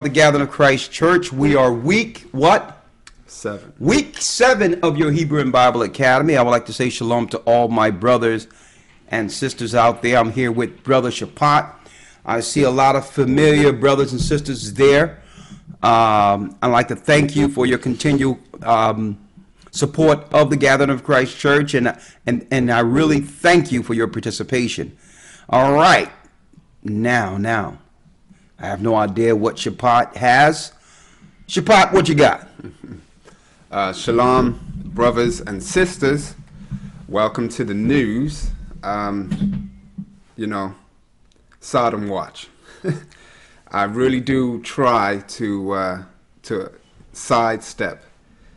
The Gathering of Christ Church. We are week what? 7. Week 7 of your Hebrew and Bible Academy. I would like to say shalom to all my brothers and sisters out there. I'm here with Brother Sociopaths. I see a lot of familiar brothers and sisters there. I'd like to thank you for your continued support of the Gathering of Christ Church, and I really thank you for your participation. All right, now. I have no idea what Sociopaths has. Sociopaths, what you got? Shalom, brothers and sisters. Welcome to the news. Sodom watch. I really do try to sidestep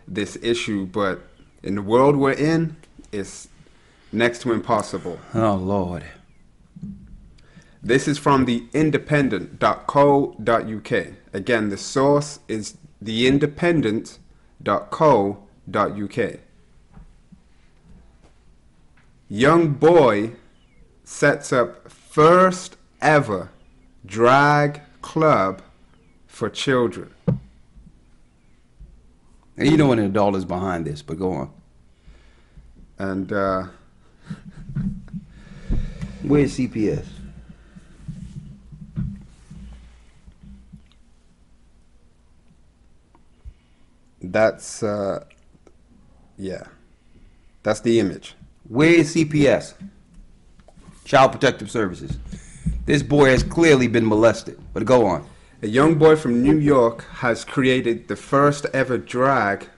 this issue, but in the world we're in, it's next to impossible. Oh, Lord. This is from the independent.co.uk. Again, the source is the independent.co.uk. Young boy sets up first ever drag club for children. And you know an adult is behind this, but go on. And where's CPS? That's that's the image. Where is CPS? Child Protective Services. This boy has clearly been molested, but go on. A young boy from New York has created the first ever drag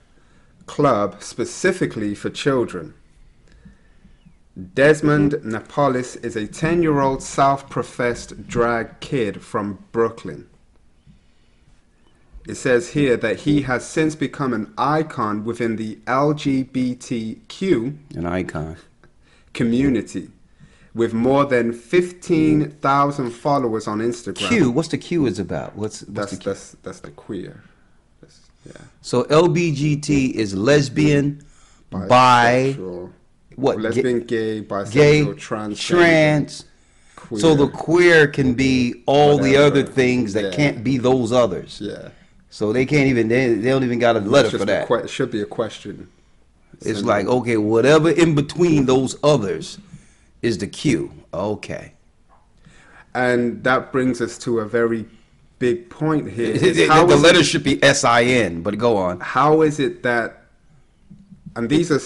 club specifically for children. Desmond Napolis is a 10-year-old self-professed drag kid from Brooklyn. It says here that he has since become an icon within the LGBTQ community, with more than 15,000 followers on Instagram. Q, what's the Q is about? What's that's the Q? That's the queer. So LBGT is lesbian, bisexual, what? Lesbian, gay, bisexual, trans. Queer. So the queer can be all Whatever. The other things that can't be those others. Yeah. So they can't even. They don't even got a letter for that. It should be a question. It's like, okay, whatever in between those others is the Q. Okay. And that brings us to a very big point here. The letter should be SIN, but go on. How is it that, and these are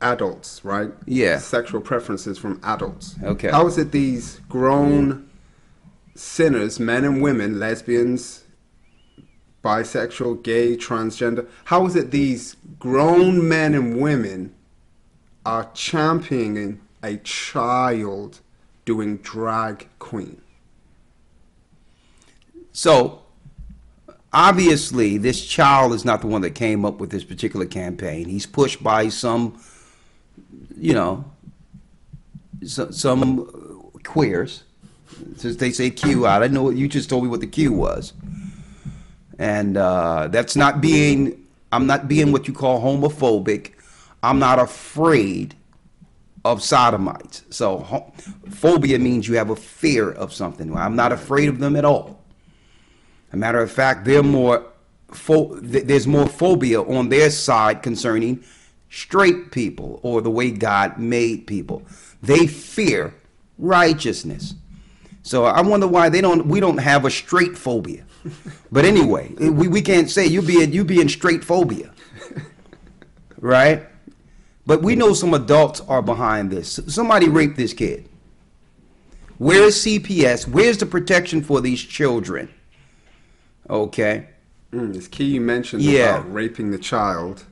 adults, right? Yeah. Sexual preferences from adults. Okay. How is it these grown sinners, men and women, lesbians, bisexual, gay, transgender, how is it these grown men and women are championing a child doing drag queen? So, obviously, this child is not the one that came up with this particular campaign. He's pushed by some queers. Since they say Q out, I know you just told me what the Q was. And that's not being, I'm not being what you call homophobic. I'm not afraid of sodomites. So phobia means you have a fear of something. I'm not afraid of them at all. As a matter of fact, there's more phobia on their side concerning straight people or the way God made people. They fear righteousness. So I wonder why we don't have a straight phobia. But anyway, we can't say you be in straight phobia, right? But we know some adults are behind this. Somebody raped this kid. Where's CPS? Where's the protection for these children? Okay. It's key you mentioned about raping the child.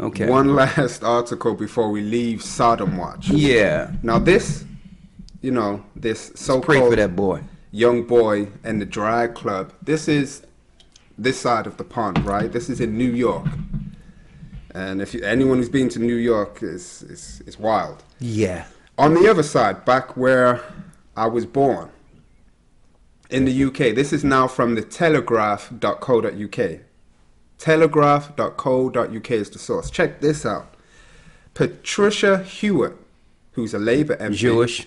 Okay. One last article before we leave Sodom Watch. Yeah. Now this so-called pray for that boy. Young boy and the drag club. This is this side of the pond, right? This is in New York. And if anyone who's been to New York is wild. Yeah. On the other side, back where I was born, in the UK, this is now from the telegraph.co.uk. Telegraph.co.uk is the source. Check this out. Patricia Hewitt, who's a Labour MP. Jewish.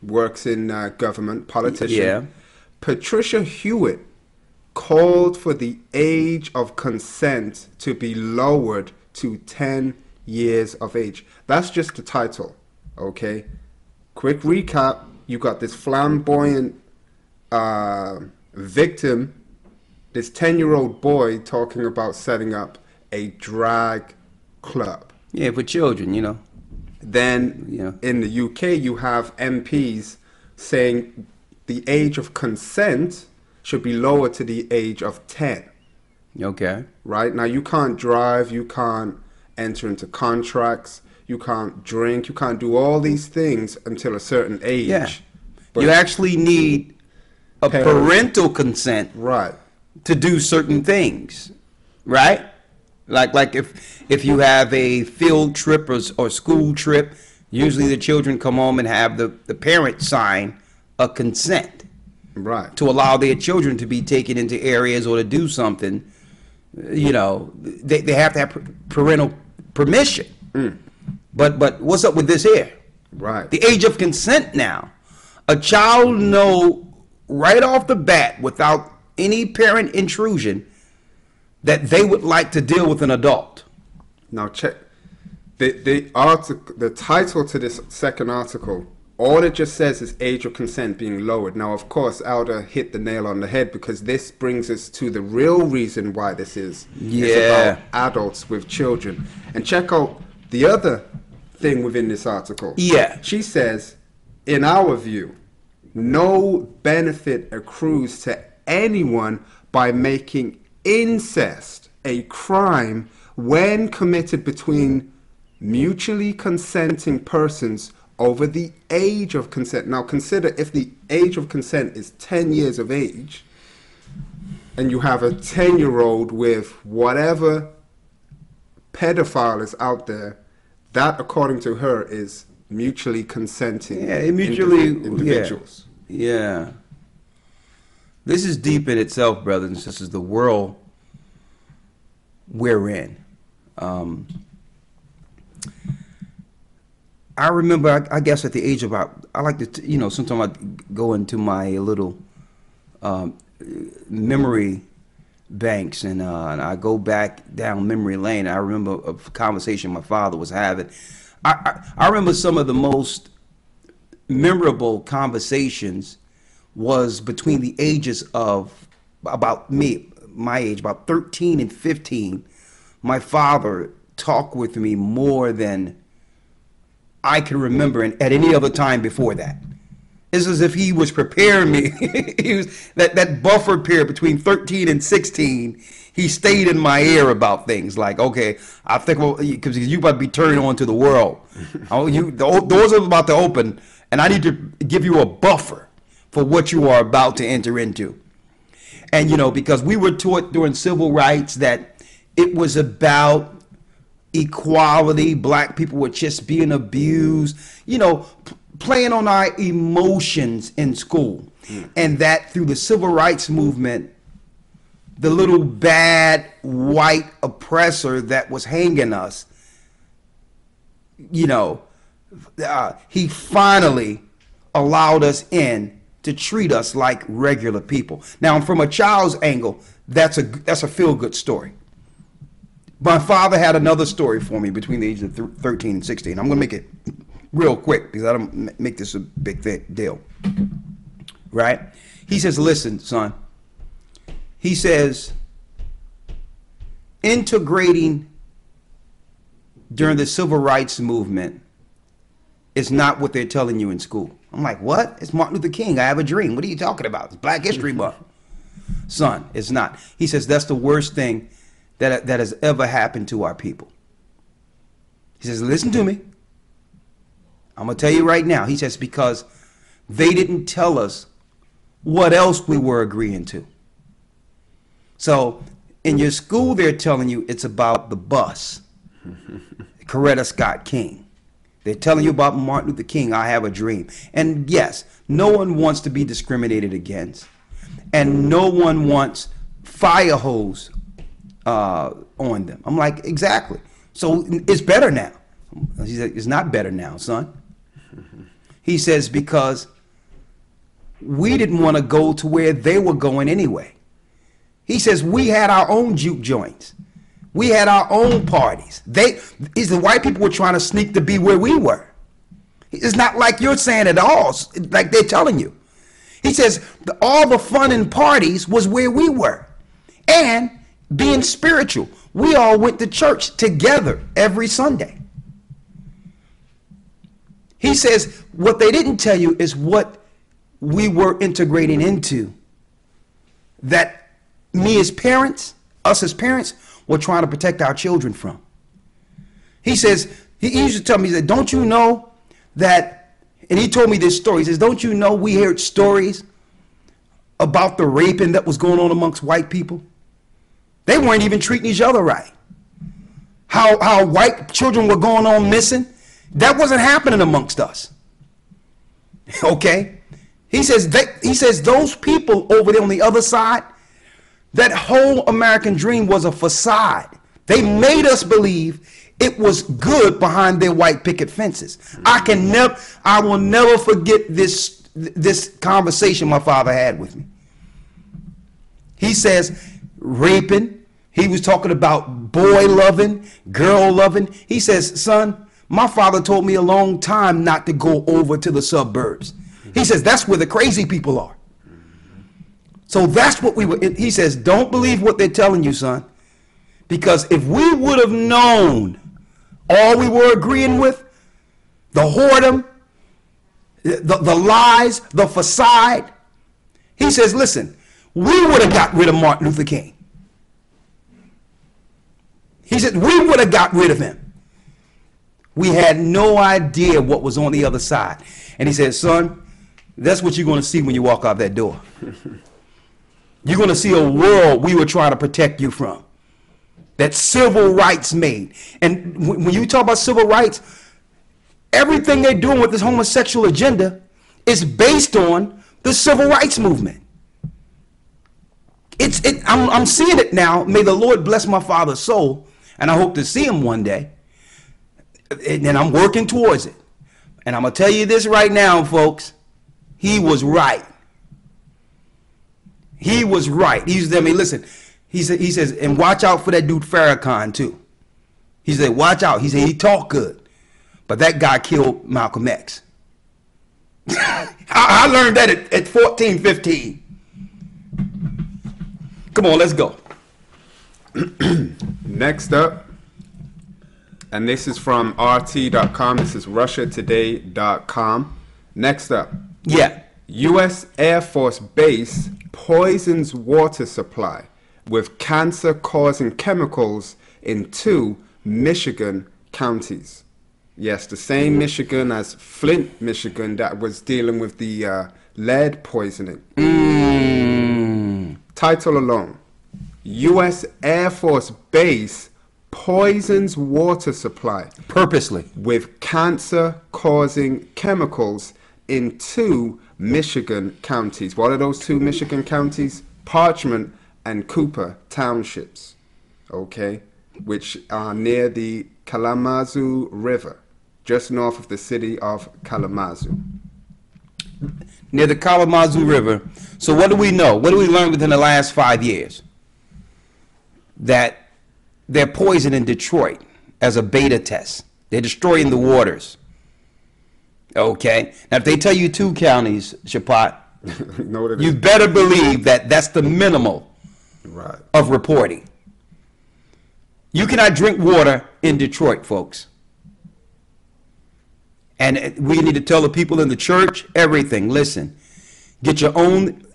Works in government, politician. Yeah. Patricia Hewitt called for the age of consent to be lowered to 10 years of age. That's just the title, okay? Quick recap, you got this flamboyant victim, this 10-year-old boy talking about setting up a drag club. Yeah, for children, you know. Then Yeah. in the UK, you have MPs saying the age of consent should be lowered to the age of 10. Okay. Right? Now, you can't drive, you can't enter into contracts, you can't drink, you can't do all these things until a certain age. Yeah. But- You actually need a parental consent Right. to do certain things, right? Like if you have a field trip or school trip, usually the children come home and have the parents sign a consent Right. to allow their children to be taken into areas or to do something. You know, they have to have parental permission. But what's up with this here? Right. The age of consent now. A child know right off the bat, without any parent intrusion, that they would like to deal with an adult. Now check the article. The title to this second article, all it just says is age of consent being lowered. Now, of course, Elder hit the nail on the head, because this brings us to the real reason why this is. Yeah. It's about adults with children. And check out the other thing within this article. Yeah. She says, in our view, no benefit accrues to anyone by making incest a crime when committed between mutually consenting persons over the age of consent. Now consider, if the age of consent is 10 years of age, and you have a 10-year-old with whatever pedophile is out there, that, according to her, is mutually consenting individuals. Yeah. This is deep in itself, brothers and sisters, the world we're in. I remember, I guess at the age of about, I like to, sometimes I go into my little memory banks, and I go back down memory lane. I remember a conversation my father was having. I remember some of the most memorable conversations was between the ages of my age, about 13 and 15. My father talked with me more than I can remember at any other time before that. It's as if he was preparing me. He was that buffer period between 13 and 16. He stayed in my ear about things like, okay, I think, well, because you about to be turned on to the world. The doors are about to open, and I need to give you a buffer for what you are about to enter into. And, because we were taught during civil rights that it was about equality, black people were just being abused, playing on our emotions in school. And that through the civil rights movement, the little bad white oppressor that was hanging us, he finally allowed us in to treat us like regular people. Now, from a child's angle, that's a feel-good story. My father had another story for me between the ages of 13 and 16. I'm going to make it real quick because I don't make this a big deal. Right? He says, listen, son. He says, integrating during the civil rights movement is not what they're telling you in school. I'm like, what? It's Martin Luther King. I have a dream. What are you talking about? It's Black History Month. Son, it's not. He says, that's the worst thing that has ever happened to our people. He says, listen to me. I'm going to tell you right now. He says, because they didn't tell us what else we were agreeing to. So in your school, they're telling you it's about the bus, Coretta Scott King. They're telling you about Martin Luther King, I have a dream. And yes, no one wants to be discriminated against. And no one wants fire hose on them. I'm like, exactly. So it's better now. He said, it's not better now, son. He says, because we didn't want to go to where they were going anyway. He says we had our own juke joints. We had our own parties. The white people were trying to sneak to be where we were. It's not like you're saying at all, like they're telling you. He says all the fun and parties was where we were. And being spiritual, we all went to church together every Sunday. He says what they didn't tell you is what we were integrating into. That me as parents, us as parents, were trying to protect our children from. He says, he used to tell me, he said, don't you know that, and he told me this story, he says, don't you know we heard stories about the raping that was going on amongst white people? They weren't even treating each other right. How white children were going on missing, that wasn't happening amongst us. Okay? He says those people over there on the other side, that whole American dream was a facade. They made us believe it was good behind their white picket fences. I will never forget this conversation my father had with me. He says, raping, he was talking about boy loving, girl loving. He says, son, my father told me a long time not to go over to the suburbs. He says, that's where the crazy people are. So that's what we were. He says, don't believe what they're telling you, son. Because if we would have known all we were agreeing with, the whoredom, the lies, the facade, he says, listen, we would have got rid of Martin Luther King. He said, we would have got rid of him. We had no idea what was on the other side. And he said, son, that's what you're going to see when you walk out that door. You're going to see a world we were trying to protect you from, that civil rights made. And when you talk about civil rights, everything they're doing with this homosexual agenda is based on the civil rights movement. I'm seeing it now. May the Lord bless my father's soul, and I hope to see him one day. And I'm working towards it. And I'm going to tell you this right now, folks. He was right. He was right. He used to tell me, listen, he says, and watch out for that dude Farrakhan too. He said, watch out. He said, he talked good. But that guy killed Malcolm X. I learned that at 14, 15. Come on, let's go. Next up, and this is from RT.com. This is RussiaToday.com. Next up. Yeah. U.S. Air Force Base poisons water supply with cancer-causing chemicals in 2 Michigan counties. Yes, the same Michigan as Flint, Michigan, that was dealing with the lead poisoning. Title alone. U.S. Air Force Base poisons water supply. Purposely. With cancer-causing chemicals in 2 Michigan counties. What are those 2 Michigan counties? Parchment and Cooper townships. Okay? Which are near the Kalamazoo River, just north of the city of Kalamazoo. Near the Kalamazoo River. So what do we know? What do we learn within the last 5 years? That they're poisoning Detroit as a beta test. They're destroying the waters. Okay. Now, if they tell you 2 counties, Shapat, you better believe that that's the minimal of reporting. You cannot drink water in Detroit, folks. And we need to tell the people in the church everything. Listen, get your own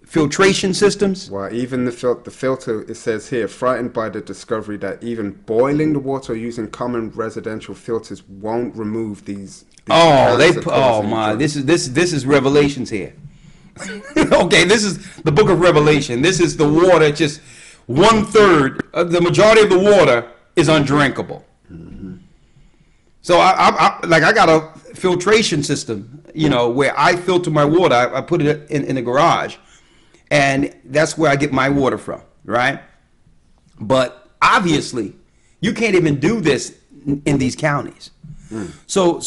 filtration systems. Well, even the filter, it says here, frightened by the discovery that even boiling the water using common residential filters won't remove these this is Revelations here. Okay, this is the book of Revelation. This is the water, just 1/3, the majority of the water is undrinkable. So I got a filtration system, where I filter my water. I put it in the garage, and that's where I get my water from, right? But obviously, you can't even do this in these counties. So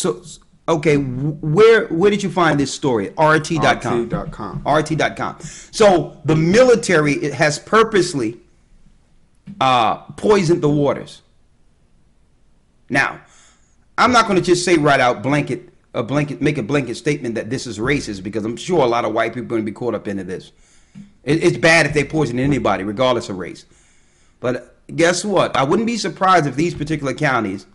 Okay, where did you find this story? RT.com. RT.com. RT.com. So the military, it has purposely poisoned the waters. Now, I'm not going to just say right out make a blanket statement that this is racist, because I'm sure a lot of white people are going to be caught up into this. It's bad if they poison anybody, regardless of race. But guess what? I wouldn't be surprised if these particular counties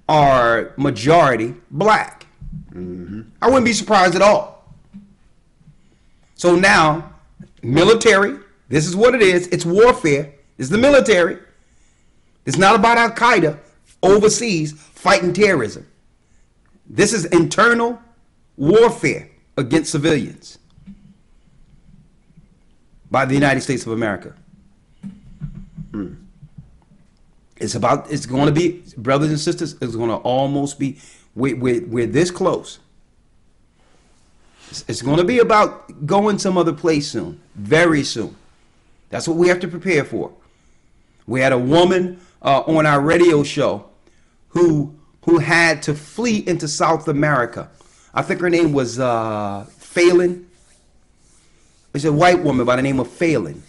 are majority black. I wouldn't be surprised at all. So now, military, this is what it is. It's warfare. It's the military. It's not about Al Qaeda overseas fighting terrorism. This is internal warfare against civilians by the United States of America. It's going to be, brothers and sisters, it's going to almost be, we're this close. It's going to be about going some other place soon, very soon. That's what we have to prepare for. We had a woman on our radio show who had to flee into South America. I think her name was Phelan. It's a white woman by the name of Phelan.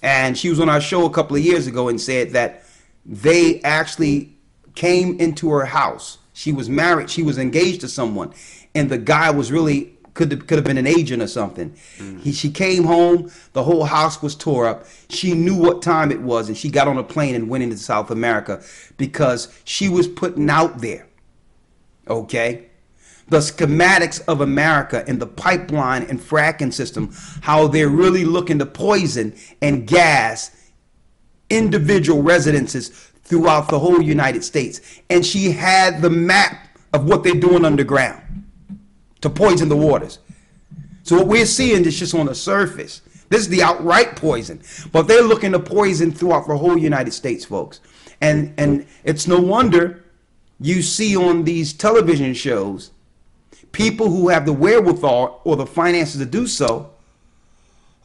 And she was on our show a couple of years ago and said that they actually came into her house. She was married. She was engaged to someone. And the guy was really, could have been an agent or something. She came home. The whole house was tore up. She knew what time it was. And she got on a plane and went into South America because she was putting out there. Okay? The schematics of America and the pipeline and fracking system, how they're really looking to poison and gas individual residences throughout the whole United States. And she had the map of what they're doing underground to poison the waters. So what we're seeing is just on the surface. This is the outright poison. But they're looking to poison throughout the whole United States, folks. And it's no wonder you see on these television shows people who have the wherewithal or the finances to do so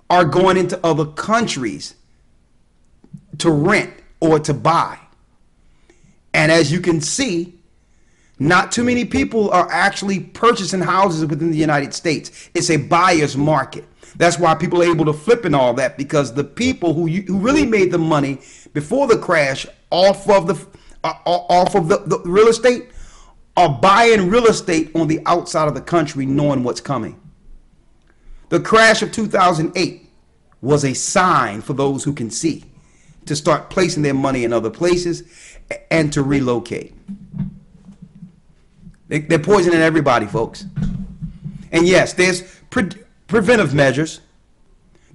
are going into other countries to rent or to buy. And as you can see, not too many people are actually purchasing houses within the United States. It's a buyer's market. That's why people are able to flip and all that, because the people who really made the money before the crash off of the real estate are buying real estate on the outside of the country, knowing what's coming. The crash of 2008 was a sign for those who can see to start placing their money in other places and to relocate. They're poisoning everybody, folks. And yes, there's preventive measures.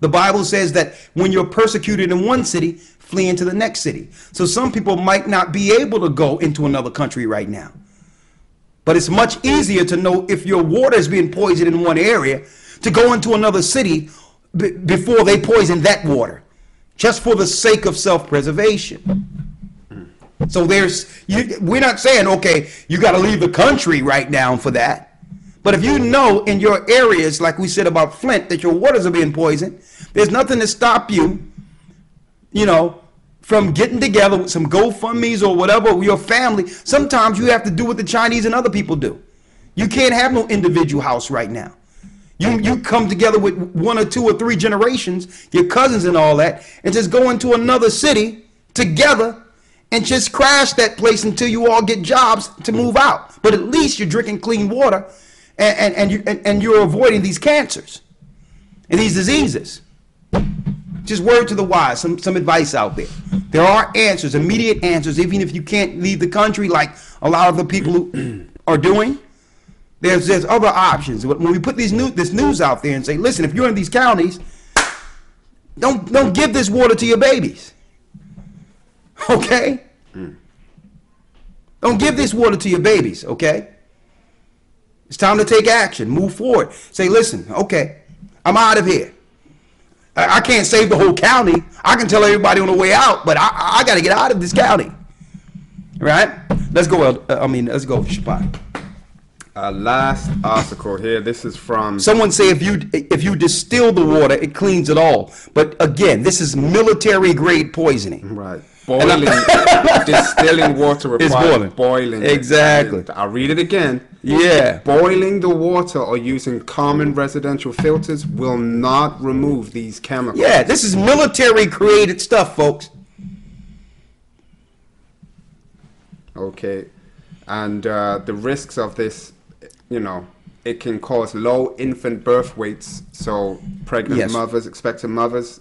The Bible says that when you're persecuted in one city, flee into the next city. So some people might not be able to go into another country right now. But it's much easier to know if your water is being poisoned in one area to go into another city before they poison that water, just for the sake of self-preservation. So we're not saying, okay, you got to leave the country right now for that. But if you know in your areas, like we said about Flint, that your waters are being poisoned, there's nothing to stop you, from getting together with some GoFundMes or whatever with your family. Sometimes you have to do what the Chinese and other people do. You can't have no individual house right now. You come together with 1 or 2 or 3 generations, your cousins and all that, and just go into another city together and just crash that place until you all get jobs to move out. But at least you're drinking clean water and you're avoiding these cancers and these diseases. Just word to the wise, some advice out there. There are answers, immediate answers, even if you can't leave the country like a lot of the people who are doing. There's other options. When we put this news out there and say, listen, if you're in these counties, don't give this water to your babies. Okay? Don't give this water to your babies, okay? It's time to take action, move forward. Say, listen, okay, I'm out of here. I can't save the whole county. I can tell everybody on the way out, but I got to get out of this county. Right? Let's go, let's go, Shabbat. Last article here. This is from. Someone say if you distill the water, it cleans it all. But again, this is military grade poisoning. Right. Boiling, distilling water requires boiling. Exactly. I'll read it again. Yeah. Boiling the water or using common residential filters will not remove these chemicals. Yeah, this is military created stuff, folks. Okay. And the risks of this, you know, it can cause low infant birth weights. So pregnant mothers, expectant mothers,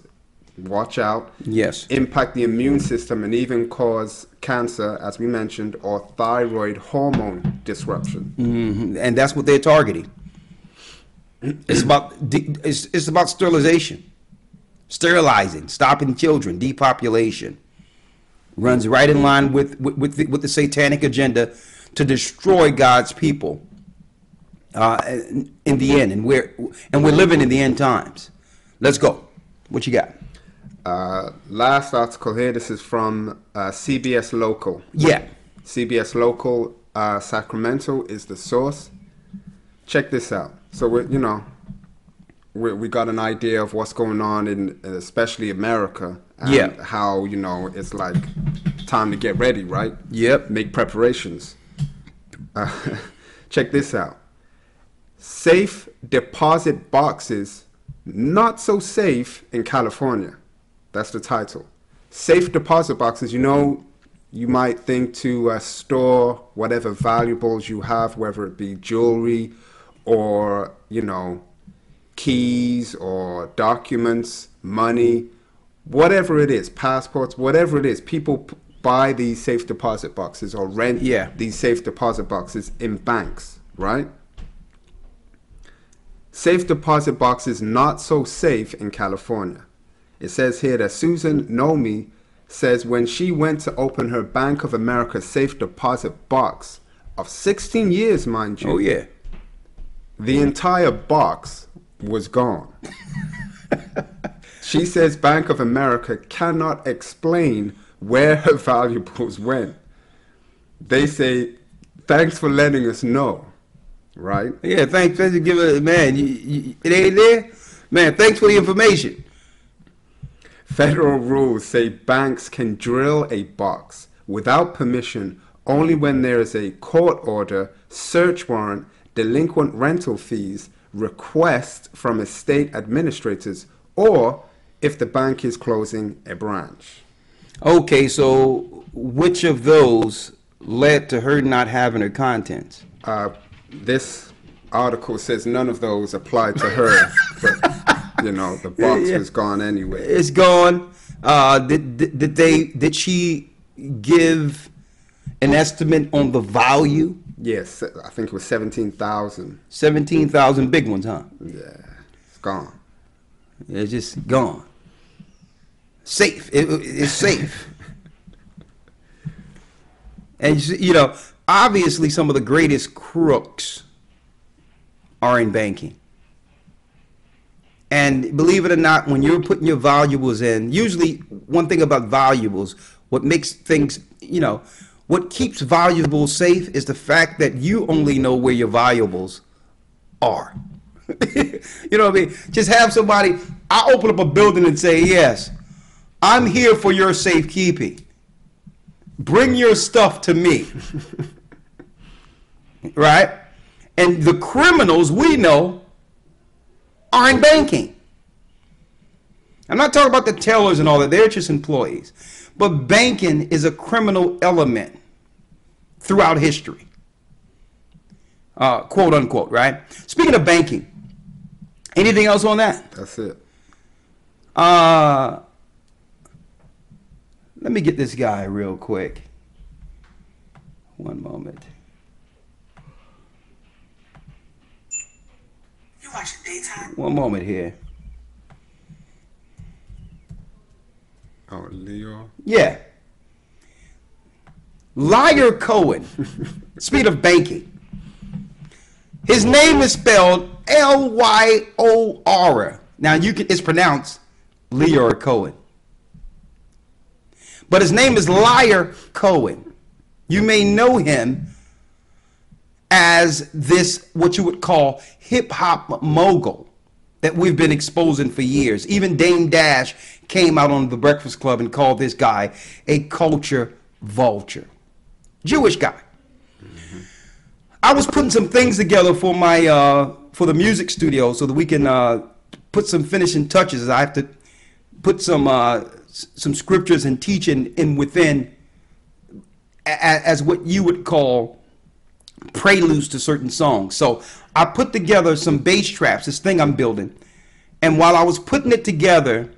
watch out. Yes. Impact the immune system and even cause cancer, as we mentioned, or thyroid hormone disruption. Mm-hmm. And that's what they're targeting. It's about it's about sterilization, sterilizing, stopping children, depopulation. Runs right in line with the satanic agenda to destroy God's people. In the end, and we're living in the end times. Let's go. What you got? Last article here. This is from CBS Local. Yeah. CBS Local, Sacramento is the source. Check this out. So we got an idea of what's going on in especially America. And how, it's like time to get ready, right? Yep. Make preparations. Check this out. Safe deposit boxes, not so safe in California. That's the title. Safe deposit boxes, you might think to store whatever valuables you have, whether it be jewelry or, keys or documents, money, whatever it is, passports, whatever it is. People buy these safe deposit boxes or rent these safe deposit boxes in banks, right? Safe deposit boxes not so safe in California. It says here that Susan Nomi says when she went to open her Bank of America safe deposit box of 16 years, mind you. Oh, yeah. The entire box was gone. She says Bank of America cannot explain where her valuables went. They say, thanks for letting us know, right? Yeah, thanks for giving it, man. It ain't there? Man, thanks for the information. Federal rules say banks can drill a box without permission only when there is a court order, search warrant, delinquent rental fees, request from estate administrators, or if the bank is closing a branch. Okay, so which of those led to her not having her contents? This article says none of those apply to her, but the box was gone anyway. It's gone. Did she give an estimate on the value? Yes, I think it was 17,000. 17,000 big ones, huh? Yeah, it's gone. It's just gone. Safe. It's safe. And obviously some of the greatest crooks are in banking. And believe it or not, when you're putting your valuables in, usually one thing about valuables, what makes things, what keeps valuables safe is the fact that you only know where your valuables are. You know what I mean? Just have somebody, I open up a building and say, yes, I'm here for your safekeeping. Bring your stuff to me. Right? And the criminals we know are in banking. I'm not talking about the tellers and all that. They're just employees. But banking is a criminal element throughout history. Quote unquote, right? Speaking of banking, anything else on that? That's it. Let me get this guy real quick. One moment. You watching daytime? One moment here. Oh, Lyor? Yeah. Lyor Cohen. Speed of banking. His name is spelled Lyor. Now it's pronounced Lyor Cohen. But his name is Lyor Cohen. You may know him as this, what you would call hip-hop mogul that we've been exposing for years. Even Dame Dash came out on the Breakfast Club and called this guy a culture vulture. Jewish guy. I was putting some things together for my for the music studio so that we can put some finishing touches. I have to put some scriptures and teaching in within as what you would call preludes to certain songs. So I put together some bass traps, this thing I'm building. And while I was putting it together,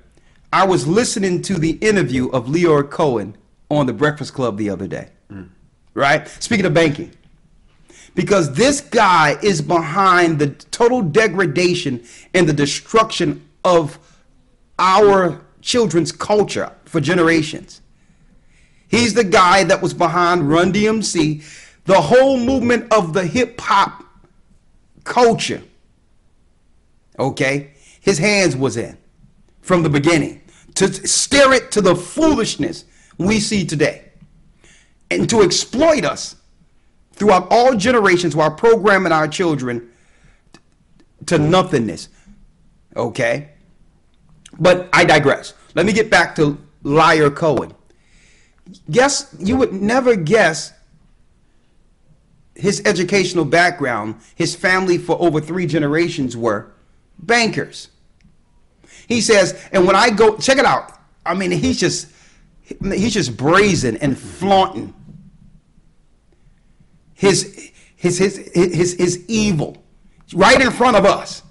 I was listening to the interview of Lyor Cohen on the Breakfast Club the other day. Right? Speaking of banking. Because this guy is behind the total degradation and the destruction of our children's culture for generations. He's the guy that was behind Run DMC, the whole movement of the hip-hop culture. Okay? His hands was in from the beginning to steer it to the foolishness we see today and to exploit us throughout all generations while programming our children to nothingness. Okay? But I digress. Let me get back to Lyor Cohen. Guess you would never guess his educational background. His family for over 3 generations were bankers. He says, and when I go, check it out. I mean, he's just brazen and flaunting his evil right in front of us.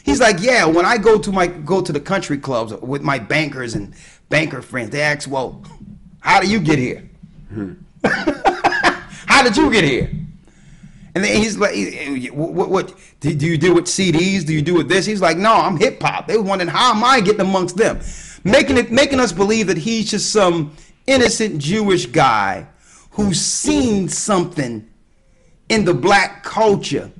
He's like, yeah, when I go to the country clubs with my bankers and banker friends, they ask, well, how do you get here? How did you get here? And then he's like, what do you do with CDs? Do you do with this? He's like, no, I'm hip hop. They were wondering, how am I getting amongst them? Making us believe that he's just some innocent Jewish guy who's seen something in the black culture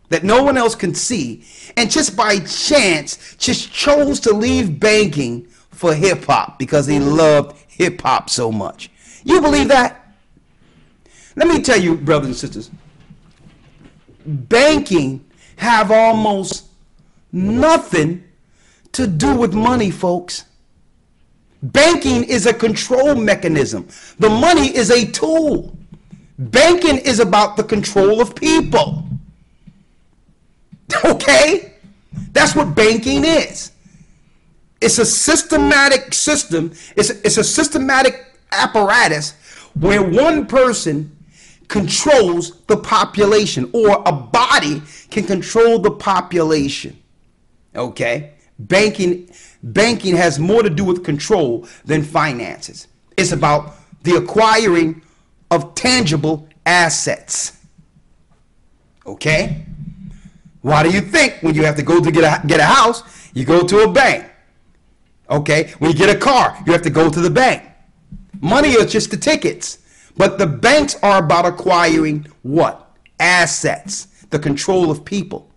that no one else can see, and just by chance just chose to leave banking for hip hop because he loved hip hop so much. You believe that? Let me tell you, brothers and sisters, banking have almost nothing to do with money, folks. Banking is a control mechanism. The money is a tool. Banking is about the control of people. Okay? That's what banking is. It's a systematic system. It's a systematic apparatus where one person controls the population, or a body can control the population. Okay? Banking has more to do with control than finances. It's about the acquiring of tangible assets. Okay? Why do you think when you have to go to get a house, you go to a bank? Okay? When you get a car, you have to go to the bank. Money is just the tickets. But the banks are about acquiring what? Assets. The control of people.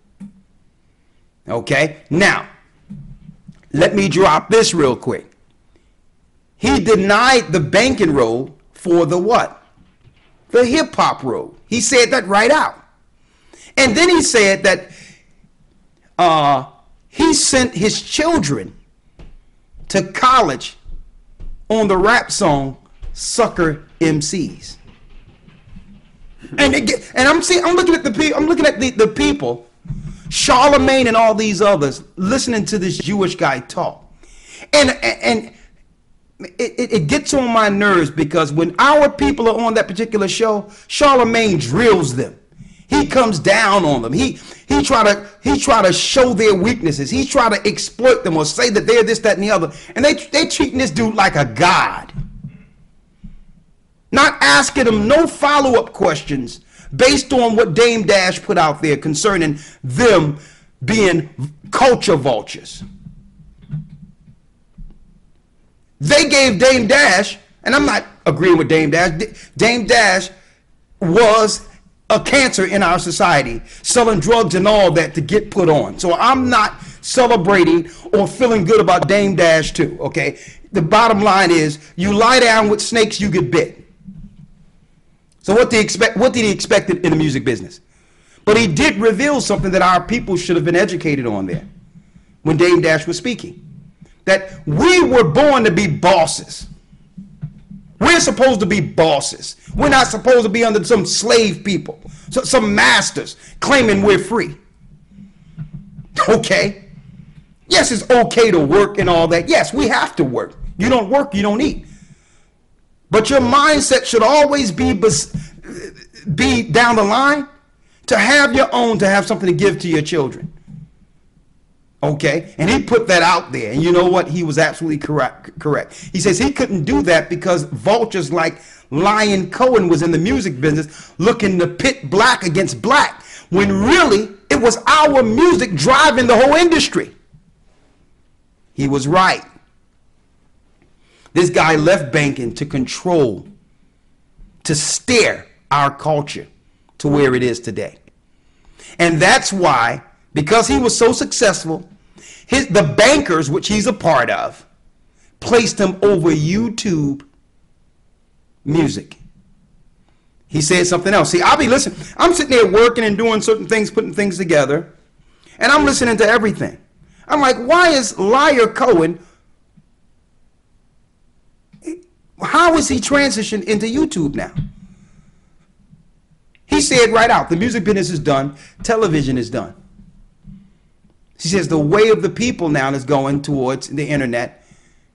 Okay? Now, let me drop this real quick. He denied the banking road for the what? The hip-hop road. He said that right out. And then he said that he sent his children to college on the rap song Sucker MCs. And I'm looking at the people, Charlemagne and all these others, listening to this Jewish guy talk. And it gets on my nerves, because when our people are on that particular show, Charlemagne drills them. He comes down on them. He try to show their weaknesses. He try to exploit them or say that they're this, that, and the other. And they treating this dude like a god. Not asking him no follow-up questions based on what Dame Dash put out there concerning them being culture vultures. They gave Dame Dash, and I'm not agreeing with Dame Dash. Dame Dash was a cancer in our society, selling drugs and all that to get put on. So I'm not celebrating or feeling good about Dame Dash too, okay? The bottom line is, you lie down with snakes, you get bit. So what did he expect in the music business? But he did reveal something that our people should have been educated on there when Dame Dash was speaking. That we were born to be bosses. We're supposed to be bosses. We're not supposed to be under some slave people, some masters claiming we're free. Okay. Yes, it's okay to work and all that. Yes, we have to work. You don't work, you don't eat. But your mindset should always be down the line to have your own, to have something to give to your children. Okay? And he put that out there. And you know what? He was absolutely correct. He says he couldn't do that because vultures like Lyor Cohen was in the music business looking to pit black against black, when really it was our music driving the whole industry. He was right. This guy left banking to control, to steer our culture to where it is today. And that's why, because he was so successful, the bankers, which he's a part of, placed him over YouTube music. He said something else. See, I'll be listening. I'm sitting there working and doing certain things, putting things together, and I'm listening to everything. I'm like, why is Lyor Cohen, how is he transitioned into YouTube now? He said right out, the music business is done, television is done. He says the way of the people now is going towards the internet,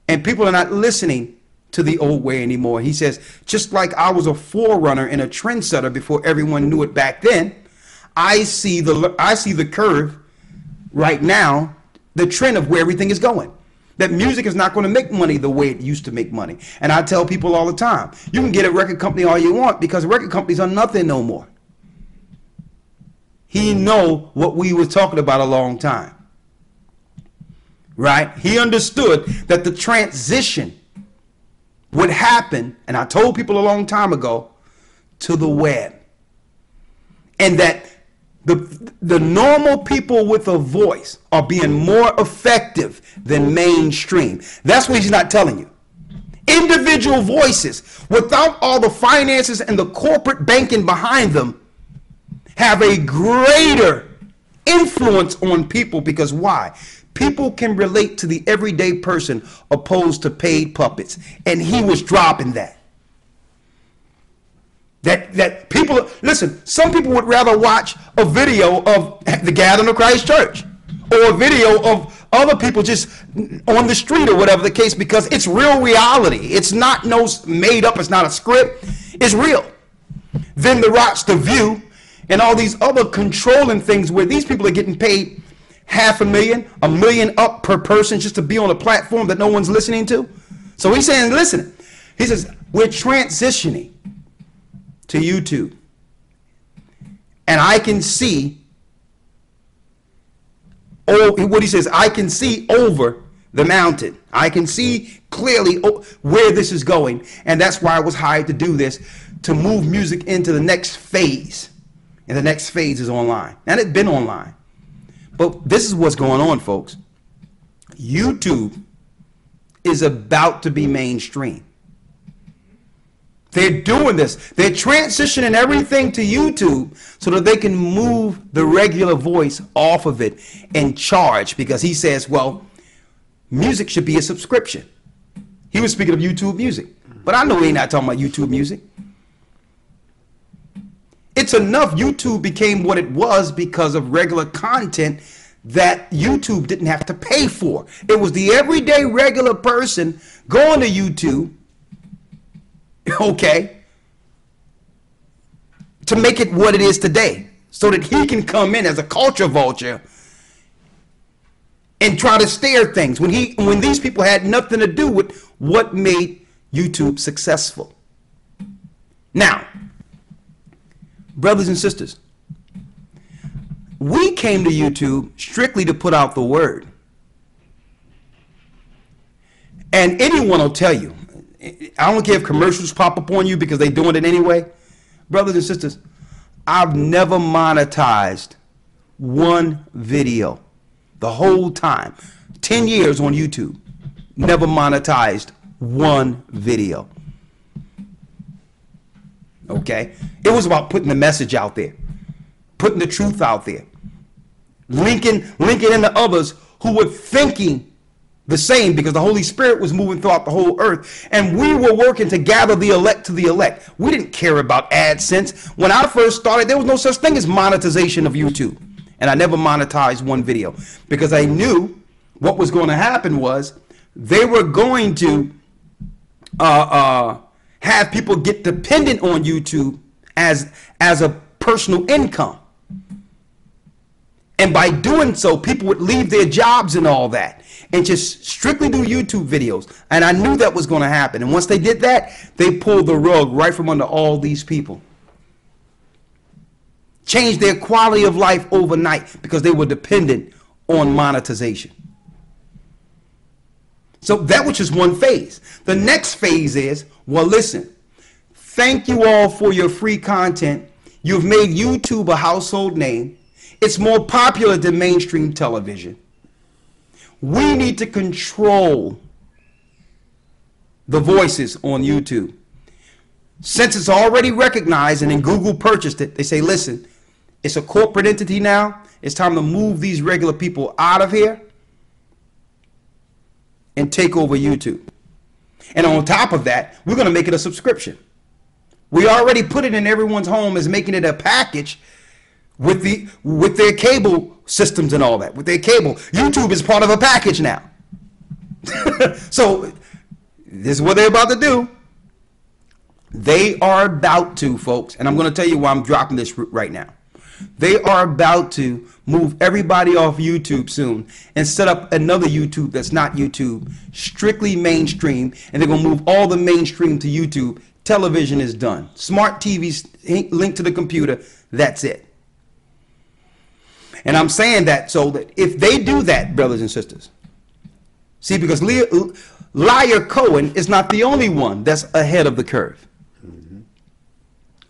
and people are not listening to the old way anymore. He says, just like I was a forerunner and a trendsetter before everyone knew it back then, I see the curve right now, the trend of where everything is going. That music is not going to make money the way it used to make money. And I tell people all the time, you can get a record company all you want, because record companies are nothing no more. He know what we were talking about a long time. Right? He understood that the transition would happen, and I told people a long time ago, to the web. And that the normal people with a voice are being more effective than mainstream. That's what he's not telling you. Individual voices, without all the finances and the corporate banking behind them, have a greater influence on people. Because why? People can relate to the everyday person opposed to paid puppets. And he was dropping that. That people, listen, some people would rather watch a video of the Gathering of Christ Church or a video of other people just on the street or whatever the case, because it's real reality. It's not no made up, it's not a script, it's real. Then the Rawchaa, The View, and all these other controlling things where these people are getting paid $500,000, $1 million up per person just to be on a platform that no one's listening to. So he's saying, listen, he says, we're transitioning to YouTube. And I can see, what he says, I can see over the mountain. I can see clearly where this is going. And that's why I was hired to do this, to move music into the next phase. And the next phase is online. And it's been online. But this is what's going on, folks. YouTube is about to be mainstream. They're doing this. They're transitioning everything to YouTube so that they can move the regular voice off of it and charge. Because he says, well, music should be a subscription. He was speaking of YouTube music. But I know he's not talking about YouTube music. It's enough YouTube became what it was because of regular content that YouTube didn't have to pay for. It was the everyday regular person going to YouTube, okay, to make it what it is today, so that he can come in as a culture vulture and try to steer things when these people had nothing to do with what made YouTube successful. Now, brothers and sisters, we came to YouTube strictly to put out the word. And anyone will tell you, I don't care if commercials pop up on you because they're doing it anyway. Brothers and sisters, I've never monetized one video the whole time. 10 years on YouTube, never monetized one video. Okay? It was about putting the message out there, putting the truth out there, linking into others who were thinking the same, because the Holy Spirit was moving throughout the whole earth, and we were working to gather the elect to the elect. We didn't care about AdSense. When I first started, there was no such thing as monetization of YouTube, and I never monetized one video because I knew what was going to happen was they were going to have people get dependent on YouTube as a personal income. And by doing so, people would leave their jobs and all that and just strictly do YouTube videos. And I knew that was going to happen. And once they did that, they pulled the rug right from under all these people. Changed their quality of life overnight because they were dependent on monetization. So that was just one phase. The next phase is, well, listen, thank you all for your free content. You've made YouTube a household name. It's more popular than mainstream television. We need to control the voices on YouTube. Since it's already recognized and then Google purchased it, they say, listen, it's a corporate entity now. It's time to move these regular people out of here and take over YouTube. And on top of that, we're going to make it a subscription. We already put it in everyone's home as making it a package with their cable systems and all that. With their cable, YouTube is part of a package now. So this is what they're about to do. They are about to, folks, and I'm going to tell you why I'm dropping this right now. They are about to move everybody off YouTube soon and set up another YouTube that's not YouTube, strictly mainstream, and they're going to move all the mainstream to YouTube. Television is done. Smart TVs linked to the computer, that's it. And I'm saying that so that if they do that, brothers and sisters, see, because Lyor Cohen is not the only one that's ahead of the curve.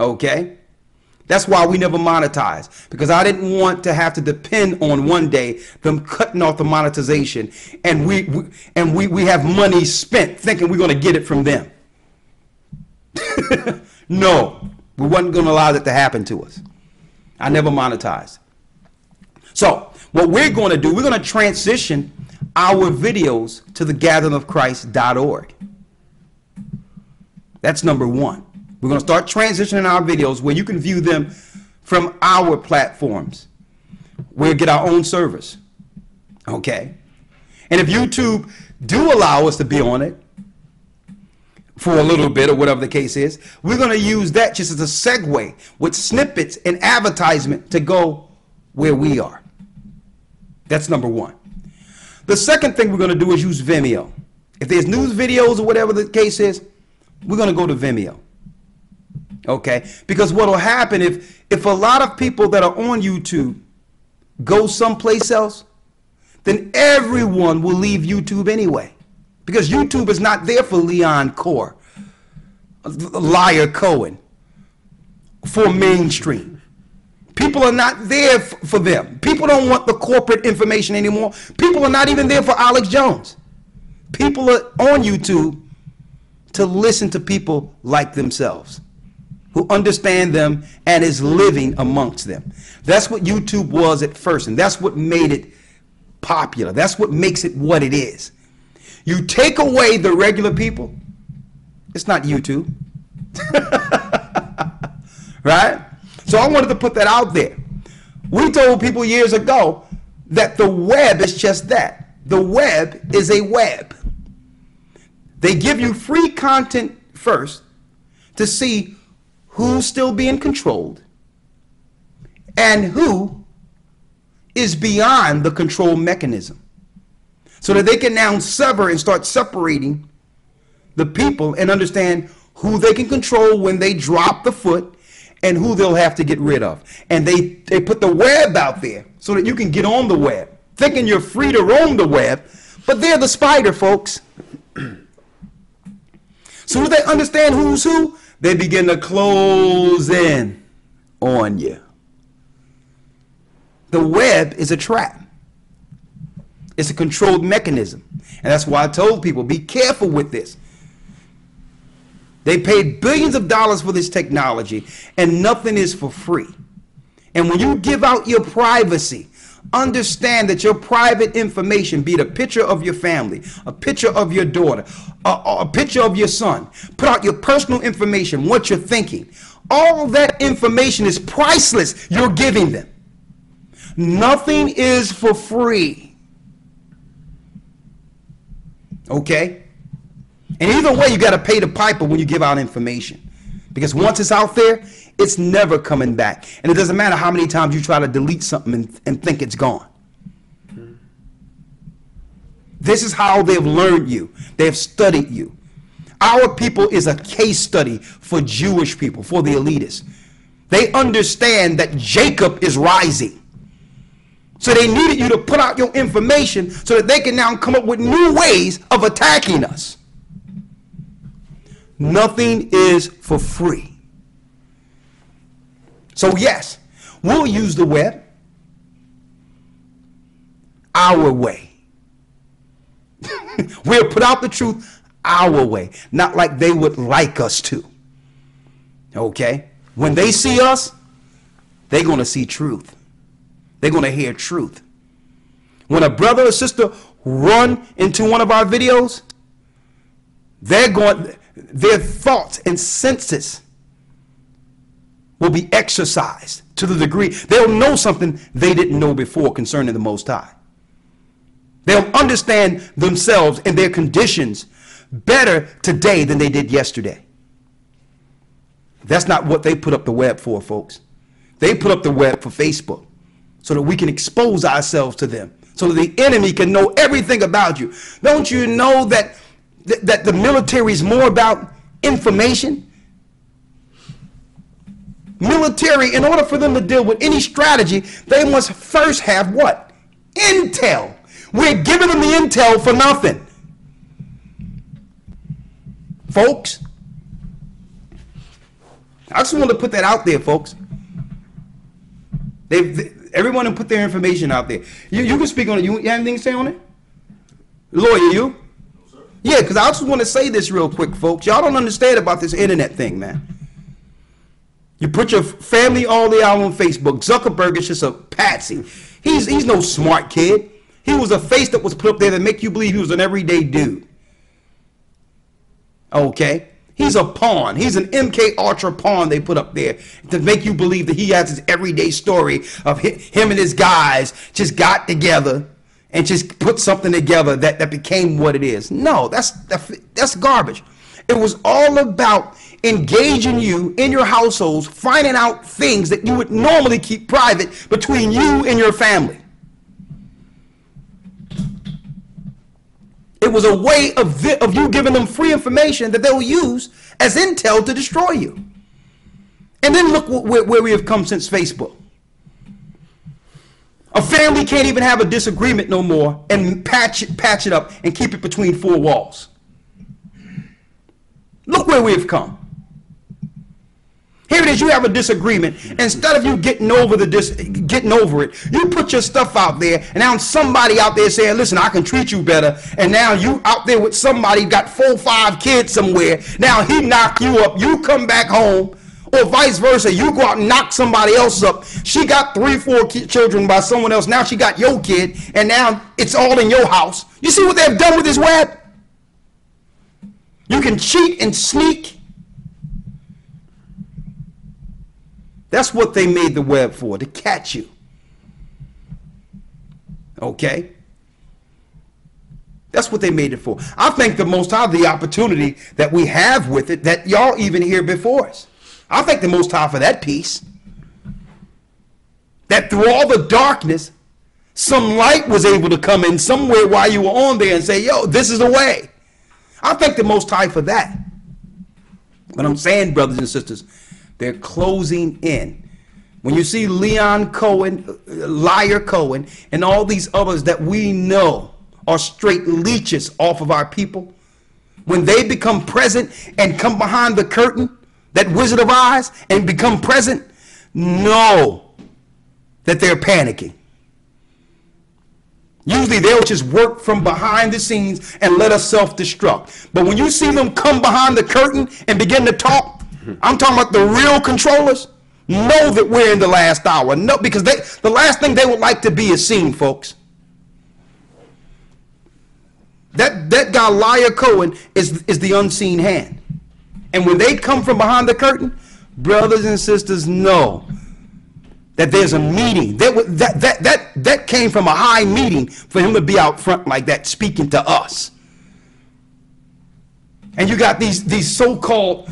Okay? That's why we never monetize, because I didn't want to have to depend on one day them cutting off the monetization and we have money spent thinking we're going to get it from them. No, we wasn't going to allow that to happen to us. I never monetized. So what we're going to do, we're going to transition our videos to thegatheringofchrist.org. That's number one. We're going to start transitioning our videos where you can view them from our platforms. We'll get our own service. Okay? And if YouTube do allow us to be on it for a little bit or whatever the case is, we're going to use that just as a segue with snippets and advertisement to go where we are. That's number one. The second thing we're going to do is use Vimeo. If there's news videos or whatever the case is, we're going to go to Vimeo. Okay? Because what will happen if a lot of people that are on YouTube go someplace else, then everyone will leave YouTube anyway. Because YouTube is not there for Lyor Cohen, for mainstream. People are not there for them. People don't want the corporate information anymore. People are not even there for Alex Jones. People are on YouTube to listen to people like themselves, who understand them and is living amongst them. That's what YouTube was at first, and that's what made it popular. That's what makes it what it is. You take away the regular people, it's not YouTube. Right? So I wanted to put that out there. We told people years ago that the web is just that. The web is a web. They give you free content first to see who's still being controlled and who is beyond the control mechanism, so that they can now sever and start separating the people and understand who they can control when they drop the foot and who they'll have to get rid of. And they put the web out there so that you can get on the web, thinking you're free to roam the web, but they're the spider, folks. So as they understand who's who, they begin to close in on you. The web is a trap. It's a controlled mechanism. And that's why I told people, be careful with this. They paid billions of dollars for this technology, and nothing is for free. And when you give out your privacy, understand that your private information, be it a picture of your family, a picture of your daughter, a picture of your son, put out your personal information, what you're thinking. All that information is priceless. You're giving them. Nothing is for free. Okay? And either way, you got to pay the piper when you give out information. Because once it's out there, it's never coming back. And it doesn't matter how many times you try to delete something and think it's gone. This is how they've learned you. They've studied you. Our people is a case study for Jewish people, for the elitists. They understand that Jacob is rising. So they needed you to put out your information so that they can now come up with new ways of attacking us. Nothing is for free. So yes, we'll use the web our way. We'll put out the truth our way, not like they would like us to. Okay? When they see us, they're going to see truth. They're going to hear truth. When a brother or sister run into one of our videos, their thoughts and senses will be exercised to the degree they'll know something they didn't know before concerning the Most High. They'll understand themselves and their conditions better today than they did yesterday. That's not what they put up the web for, folks. They put up the web for Facebook so that we can expose ourselves to them, so that the enemy can know everything about you. Don't you know that the military is more about information? Military, in order for them to deal with any strategy, they must first have what? Intel. We're giving them the intel for nothing. Folks, I just want to put that out there, folks. Everyone put their information out there. You can speak on it. You have anything to say on it? Lawyer, you? No, sir. Yeah, because I just want to say this real quick, folks. Y'all don't understand about this internet thing, man. You put your family all day out on Facebook. Zuckerberg is just a patsy. He's no smart kid. He was a face that was put up there to make you believe he was an everyday dude. Okay? He's a pawn. He's an MK Ultra pawn they put up there to make you believe that he has his everyday story of him and his guys just got together and just put something together that became what it is. No, that's garbage. It was all about engaging you in your households, finding out things that you would normally keep private between you and your family. It was a way of you giving them free information that they'll use as intel to destroy you. And then look where we have come since Facebook. A family can't even have a disagreement no more and patch it up and keep it between four walls. Look where we have come. Here it is, you have a disagreement. Instead of you getting over it, you put your stuff out there, and now somebody out there saying, listen, I can treat you better. And now you out there with somebody got 4 or 5 kids somewhere. Now he knock you up, you come back home, or vice versa. You go out and knock somebody else up. She got 3 or 4 children by someone else. Now she got your kid, and now it's all in your house. You see what they've done with this web? You can cheat and sneak. That's what they made the web for, to catch you. Okay? That's what they made it for. I thank the Most High the opportunity that we have with it, that y'all even here before us. I thank the Most High for that peace. That through all the darkness, some light was able to come in somewhere while you were on there and say, yo, this is the way. I thank the Most High for that. But I'm saying, brothers and sisters, they're closing in. When you see Lyor Cohen, and all these others that we know are straight leeches off of our people, when they become present and come behind the curtain, that Wizard of Oz, and become present, know that they're panicking. Usually they'll just work from behind the scenes and let us self-destruct. But when you see them come behind the curtain and begin to talk, I'm talking about the real controllers, know that we're in the last hour. No, because the last thing they would like to be is seen, folks. That guy Lyor Cohen is the unseen hand. And when they come from behind the curtain, brothers and sisters know that there's a meeting. That came from a high meeting for him to be out front like that speaking to us. And you got these so-called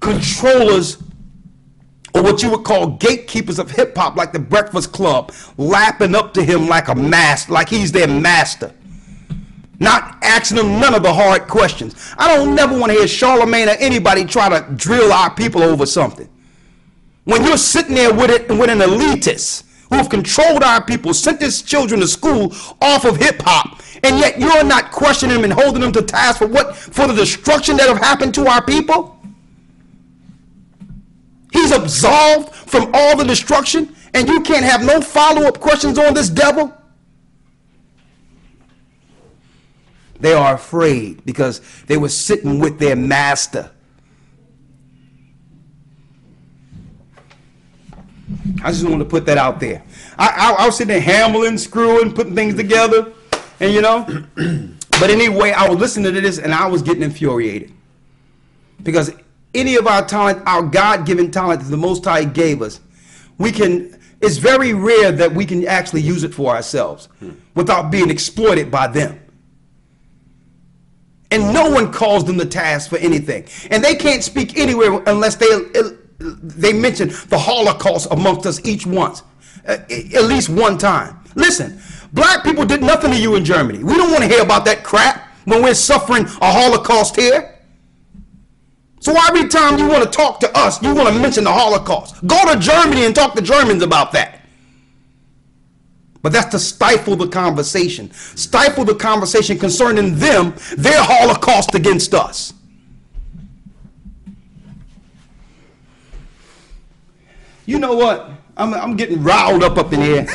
controllers, or what you would call gatekeepers of hip-hop, like the Breakfast Club, lapping up to him like a master, like he's their master. Not asking them none of the hard questions. I don't never want to hear Charlemagne or anybody try to drill our people over something. When you're sitting there with an elitist who have controlled our people, sent his children to school off of hip-hop, and yet you're not questioning them and holding them to task for the destruction that have happened to our people. He's absolved from all the destruction, and you can't have no follow-up questions on this devil. They are afraid because they were sitting with their master. I just want to put that out there. I was sitting there hammering, screwing, putting things together, and you know. But anyway, I was listening to this and I was getting infuriated. Because any of our talent, our God-given talent that the Most High gave us, it's very rare that we can actually use it for ourselves without being exploited by them. And no one calls them to task for anything. And they can't speak anywhere unless they mention the Holocaust amongst us each once, at least one time. Listen, black people did nothing to you in Germany. We don't want to hear about that crap when we're suffering a Holocaust here. So every time you want to talk to us, you want to mention the Holocaust. Go to Germany and talk to Germans about that. But that's to stifle the conversation. Stifle the conversation concerning them, their Holocaust against us. You know what? I'm getting riled up in here.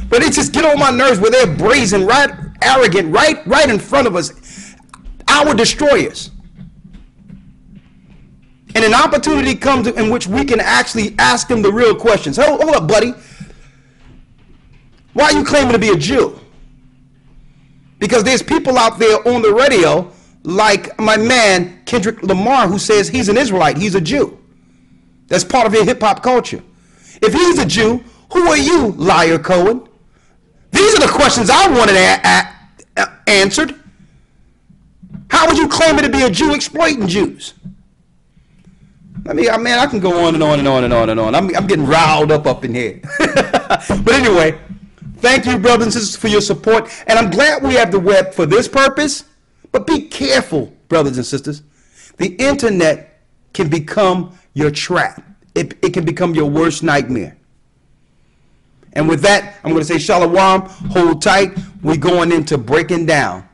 But it just get on my nerves where they're brazen, right, arrogant, right in front of us. Our destroyers. And an opportunity comes in which we can actually ask them the real questions. Hold up, buddy. Why are you claiming to be a Jew? Because there's people out there on the radio, like my man Kendrick Lamar, who says he's an Israelite, he's a Jew. That's part of your hip-hop culture. If he's a Jew, who are you, Lyor Cohen? These are the questions I wanted answered. How would you claim to be a Jew exploiting Jews? I can go on and on and on and on and on. I'm getting riled up in here. But anyway, thank you, brothers and sisters, for your support. And I'm glad we have the web for this purpose. But be careful, brothers and sisters. The internet can become your trap. It can become your worst nightmare. And with that, I'm going to say shalom, hold tight. We're going into breaking down